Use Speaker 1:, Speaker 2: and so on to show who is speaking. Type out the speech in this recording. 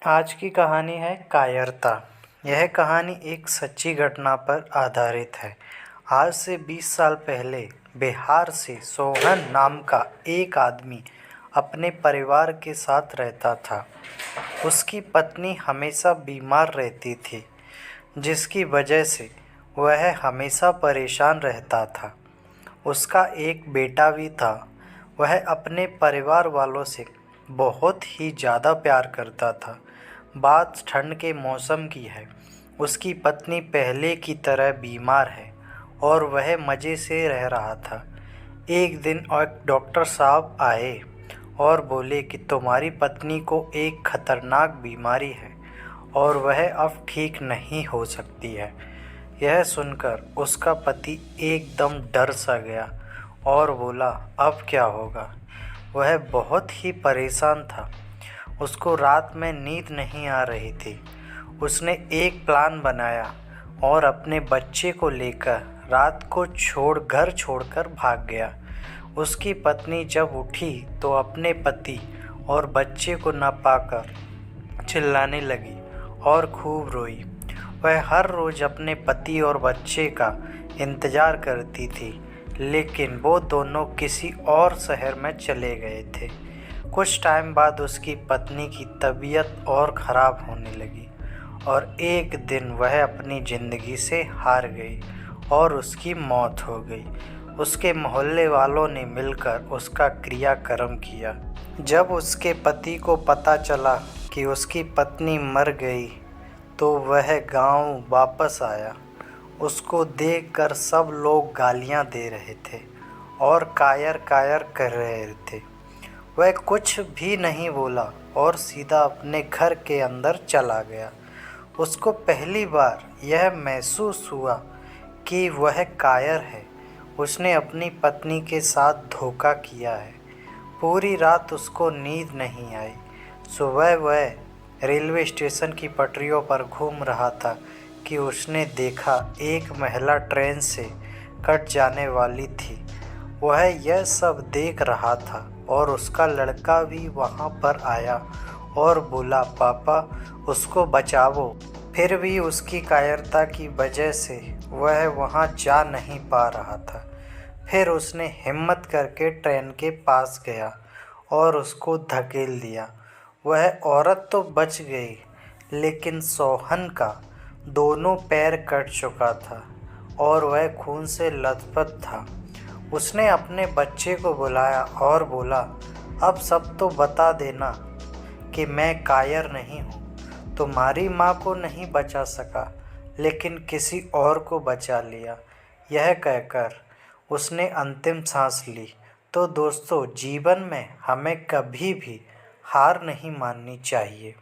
Speaker 1: आज की कहानी है कायरता। यह कहानी एक सच्ची घटना पर आधारित है। आज से 20 साल पहले बिहार से सोहन नाम का एक आदमी अपने परिवार के साथ रहता था। उसकी पत्नी हमेशा बीमार रहती थी, जिसकी वजह से वह हमेशा परेशान रहता था। उसका एक बेटा भी था। वह अपने परिवार वालों से बहुत ही ज़्यादा प्यार करता था। बात ठंड के मौसम की है। उसकी पत्नी पहले की तरह बीमार है और वह मज़े से रह रहा था। एक दिन एक डॉक्टर साहब आए और बोले कि तुम्हारी पत्नी को एक खतरनाक बीमारी है और वह अब ठीक नहीं हो सकती है। यह सुनकर उसका पति एकदम डर सा गया और बोला, अब क्या होगा। वह बहुत ही परेशान था। उसको रात में नींद नहीं आ रही थी। उसने एक प्लान बनाया और अपने बच्चे को लेकर रात को घर छोड़कर भाग गया। उसकी पत्नी जब उठी तो अपने पति और बच्चे को न पाकर चिल्लाने लगी और खूब रोई। वह हर रोज़ अपने पति और बच्चे का इंतज़ार करती थी, लेकिन वो दोनों किसी और शहर में चले गए थे। कुछ टाइम बाद उसकी पत्नी की तबीयत और ख़राब होने लगी और एक दिन वह अपनी ज़िंदगी से हार गई और उसकी मौत हो गई। उसके मोहल्ले वालों ने मिलकर उसका क्रियाक्रम किया। जब उसके पति को पता चला कि उसकी पत्नी मर गई तो वह गांव वापस आया। उसको देखकर सब लोग गालियां दे रहे थे और कायर कायर कर रहे थे। वह कुछ भी नहीं बोला और सीधा अपने घर के अंदर चला गया। उसको पहली बार यह महसूस हुआ कि वह कायर है। उसने अपनी पत्नी के साथ धोखा किया है। पूरी रात उसको नींद नहीं आई। सुबह वह रेलवे स्टेशन की पटरियों पर घूम रहा था कि उसने देखा एक महिला ट्रेन से कट जाने वाली थी। वह यह सब देख रहा था और उसका लड़का भी वहाँ पर आया और बोला, पापा उसको बचाओ। फिर भी उसकी कायरता की वजह से वह वहाँ जा नहीं पा रहा था। फिर उसने हिम्मत करके ट्रेन के पास गया और उसको धकेल दिया। वह औरत तो बच गई, लेकिन सोहन का दोनों पैर कट चुका था और वह खून से लथपथ था। उसने अपने बच्चे को बुलाया और बोला, अब सब तो बता देना कि मैं कायर नहीं हूँ। तुम्हारी माँ को नहीं बचा सका, लेकिन किसी और को बचा लिया। यह कहकर उसने अंतिम सांस ली। तो दोस्तों, जीवन में हमें कभी भी हार नहीं माननी चाहिए।